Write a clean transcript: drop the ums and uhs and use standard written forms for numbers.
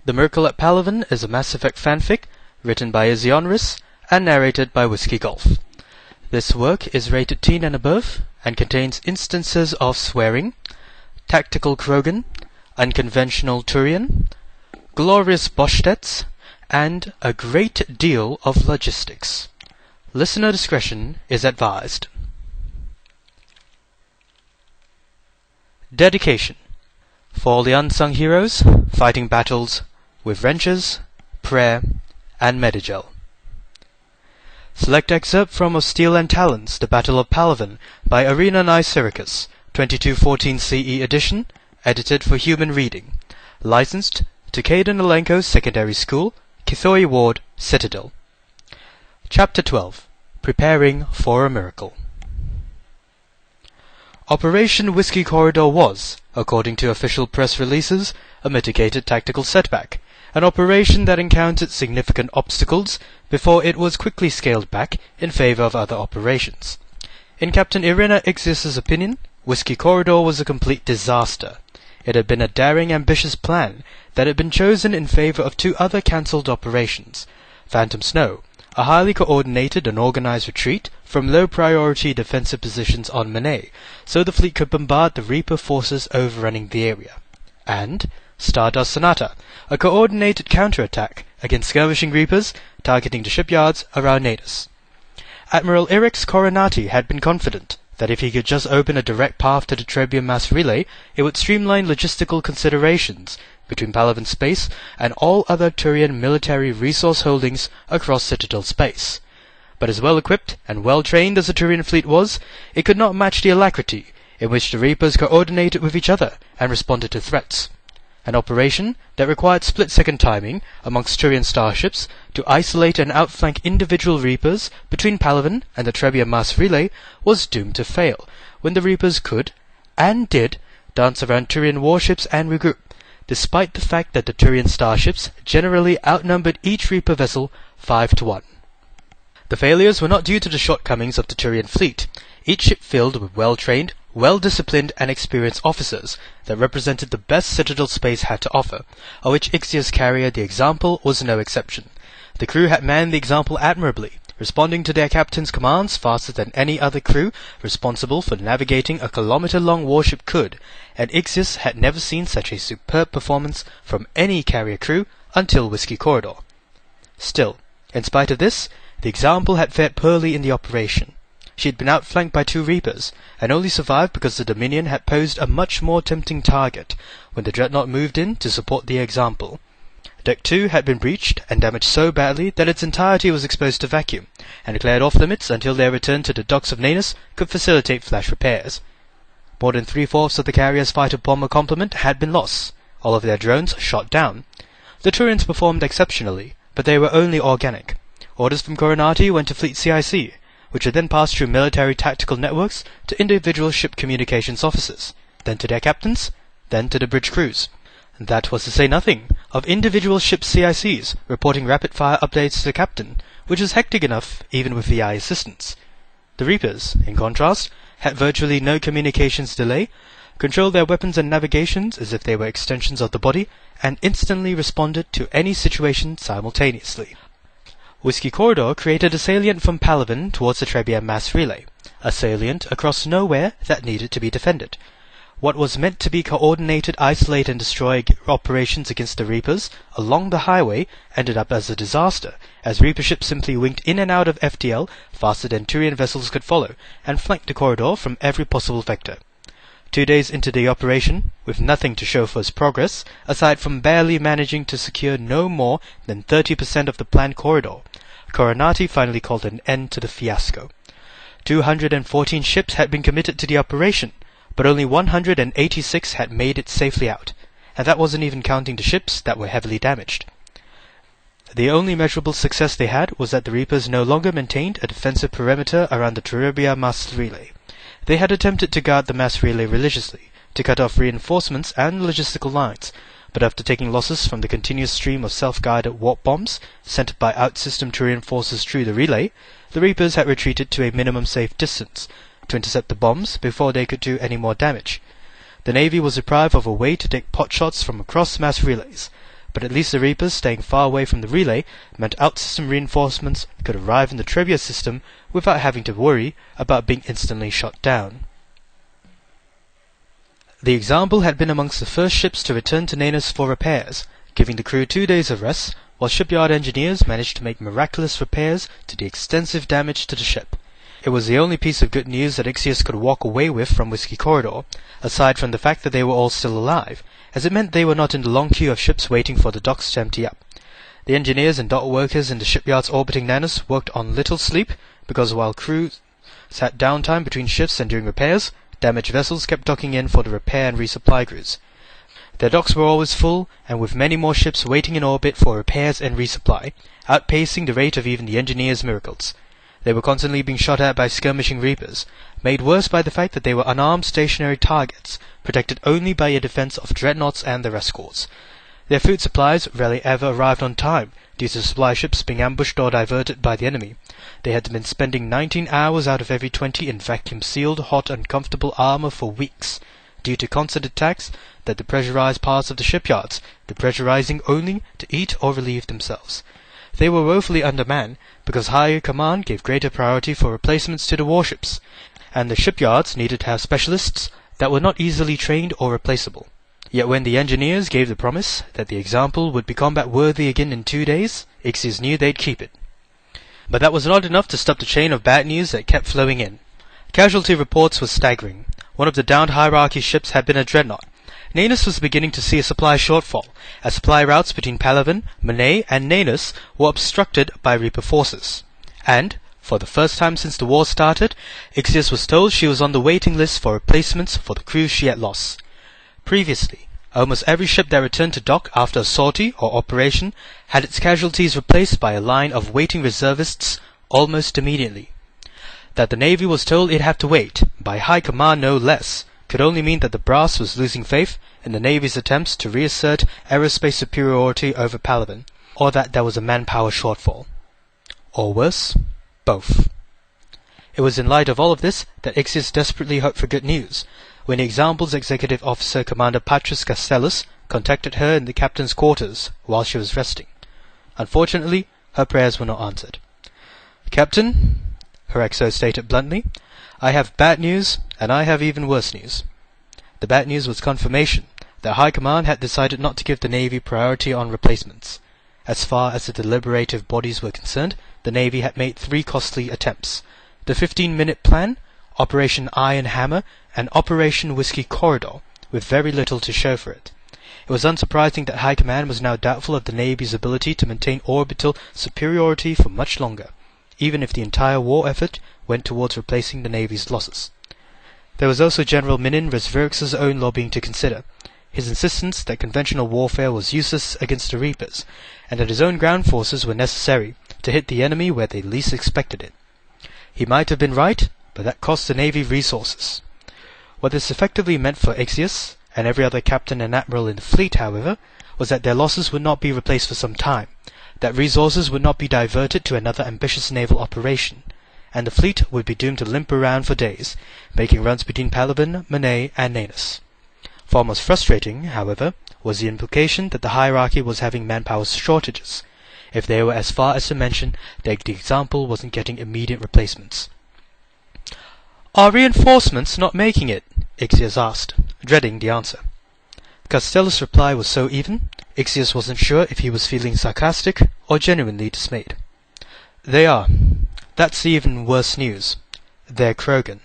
The Miracle at Palaven is a Mass Effect fanfic written by Ysionris and narrated by Whiskey Golf. This work is rated teen and above and contains instances of swearing, tactical Krogan, unconventional Turian, glorious Boschtets, and a great deal of logistics. Listener discretion is advised. Dedication. For all the unsung heroes fighting battles with wrenches, prayer, and Medigel. Select excerpt from Of Steel and Talons, The Battle of Palaven by Arena Syricus, 2214 CE edition, edited for human reading. Licensed to Caden Alenko Secondary School, Kithoi Ward, Citadel. Chapter 12. Preparing for a Miracle. Operation Whiskey Corridor was, according to official press releases, a mitigated tactical setback, an operation that encountered significant obstacles before it was quickly scaled back in favor of other operations. In Captain Irina Ixius's opinion, Whiskey Corridor was a complete disaster. It had been a daring, ambitious plan that had been chosen in favor of two other cancelled operations: Phantom Snow, a highly coordinated and organized retreat from low-priority defensive positions on Manay, so the fleet could bombard the Reaper forces overrunning the area, and Stardust Sonata, a coordinated counterattack against skirmishing Reapers targeting the shipyards around Natus. Admiral Irix Coronati had been confident that if he could just open a direct path to the Trebium mass relay, it would streamline logistical considerations between Palaven space and all other Turian military resource holdings across Citadel space. But as well-equipped and well-trained as the Turian fleet was, it could not match the alacrity in which the Reapers coordinated with each other and responded to threats. An operation that required split-second timing amongst Turian starships to isolate and outflank individual Reapers between Palaven and the Trebium mass relay was doomed to fail when the Reapers could, and did, dance around Turian warships and regroup, despite the fact that the Turian starships generally outnumbered each Reaper vessel 5-1. The failures were not due to the shortcomings of the Turian fleet, each ship filled with well-trained, well-disciplined and experienced officers that represented the best Citadel space had to offer, of which Ixius' carrier the Example was no exception. The crew had manned the Example admirably, responding to their captain's commands faster than any other crew responsible for navigating a kilometer-long warship could, and Ixius had never seen such a superb performance from any carrier crew until Whiskey Corridor. Still, in spite of this, the Example had fared poorly in the operation. She had been outflanked by two Reapers, and only survived because the Dominion had posed a much more tempting target when the Dreadnought moved in to support the Example. Deck 2 had been breached and damaged so badly that its entirety was exposed to vacuum, and declared off-limits until their return to the docks of Natus could facilitate flash repairs. More than 3/4 of the carrier's fighter-bomber complement had been lost, all of their drones shot down. The Turians performed exceptionally, but they were only organic. Orders from Coronati went to Fleet CIC, which had then passed through military tactical networks to individual ship communications officers, then to their captains, then to the bridge crews. That was to say nothing of individual ship CICs reporting rapid-fire updates to the captain, which was hectic enough even with VI assistance. The Reapers, in contrast, had virtually no communications delay, controlled their weapons and navigations as if they were extensions of the body, and instantly responded to any situation simultaneously. Whiskey Corridor created a salient from Palaven towards the Trebium mass relay, a salient across nowhere that needed to be defended. What was meant to be coordinated isolate and destroy operations against the Reapers along the highway ended up as a disaster, as Reaper ships simply winged in and out of FTL faster than Turian vessels could follow, and flanked the corridor from every possible vector. 2 days into the operation, with nothing to show for its progress, aside from barely managing to secure no more than 30% of the planned corridor, Coronati finally called an end to the fiasco. 214 ships had been committed to the operation, but only 186 had made it safely out, and that wasn't even counting the ships that were heavily damaged. The only measurable success they had was that the Reapers no longer maintained a defensive perimeter around the Trebium mass relay. They had attempted to guard the mass relay religiously, to cut off reinforcements and logistical lines, but after taking losses from the continuous stream of self-guided warp bombs sent by out-system Turian forces through the relay, the Reapers had retreated to a minimum safe distance to intercept the bombs before they could do any more damage. The Navy was deprived of a way to take potshots from across mass relays, but at least the Reapers staying far away from the relay meant out-system reinforcements could arrive in the Trebia system without having to worry about being instantly shot down. The Example had been amongst the first ships to return to Nanus for repairs, giving the crew 2 days of rest, while shipyard engineers managed to make miraculous repairs to the extensive damage to the ship. It was the only piece of good news that Ixius could walk away with from Whiskey Corridor, aside from the fact that they were all still alive, as it meant they were not in the long queue of ships waiting for the docks to empty up. The engineers and dock workers in the shipyards orbiting Nanus worked on little sleep, because while crews sat downtime between shifts and during repairs, damaged vessels kept docking in for the repair and resupply crews. Their docks were always full, and with many more ships waiting in orbit for repairs and resupply, outpacing the rate of even the engineers' miracles. They were constantly being shot at by skirmishing Reapers, made worse by the fact that they were unarmed stationary targets, protected only by a defense of dreadnoughts and their escorts. Their food supplies rarely ever arrived on time, due to supply ships being ambushed or diverted by the enemy. They had been spending 19 hours out of every 20 in vacuum-sealed, hot, uncomfortable armor for weeks, due to constant attacks that depressurized parts of the shipyards, depressurizing only to eat or relieve themselves. They were woefully undermanned, because higher command gave greater priority for replacements to the warships, and the shipyards needed to have specialists that were not easily trained or replaceable. Yet when the engineers gave the promise that the Example would be combat-worthy again in 2 days, Ixius knew they'd keep it. But that was not enough to stop the chain of bad news that kept flowing in. Casualty reports were staggering. One of the downed hierarchy ships had been a dreadnought. Nanus was beginning to see a supply shortfall, as supply routes between Palaven, Monet, and Nanus were obstructed by Reaper forces. And, for the first time since the war started, Ixius was told she was on the waiting list for replacements for the crews she had lost. Previously, almost every ship that returned to dock after a sortie or operation had its casualties replaced by a line of waiting reservists almost immediately. That the Navy was told it'd have to wait, by high command no less, could only mean that the brass was losing faith in the Navy's attempts to reassert aerospace superiority over Palaven, or that there was a manpower shortfall. Or worse, both. It was in light of all of this that Ixius desperately hoped for good news, when the Example's executive officer, Commander Patris Castellus, contacted her in the captain's quarters while she was resting. Unfortunately, her prayers were not answered. "Captain," her XO stated bluntly, "I have bad news, and I have even worse news." The bad news was confirmation that High Command had decided not to give the Navy priority on replacements. As far as the deliberative bodies were concerned, the Navy had made 3 costly attempts: the 15-minute plan, Operation Iron Hammer, and Operation Whiskey Corridor, with very little to show for it. It was unsurprising that High Command was now doubtful of the Navy's ability to maintain orbital superiority for much longer, even if the entire war effort went towards replacing the Navy's losses. There was also General Minin Resvirix's own lobbying to consider, his insistence that conventional warfare was useless against the Reapers, and that his own ground forces were necessary to hit the enemy where they least expected it. He might have been right, but that cost the Navy resources. What this effectively meant for Ixius, and every other captain and admiral in the fleet, however, was that their losses would not be replaced for some time, that resources would not be diverted to another ambitious naval operation, and the fleet would be doomed to limp around for days, making runs between Palaven, Monet, and Nanus. Far most frustrating, however, was the implication that the hierarchy was having manpower shortages, if they were as far as to mention that the Example wasn't getting immediate replacements. "Are reinforcements not making it?" Ixius asked, dreading the answer. Castellus' reply was so even, Ixius wasn't sure if he was feeling sarcastic or genuinely dismayed. "They are. That's the even worse news. They're Krogan."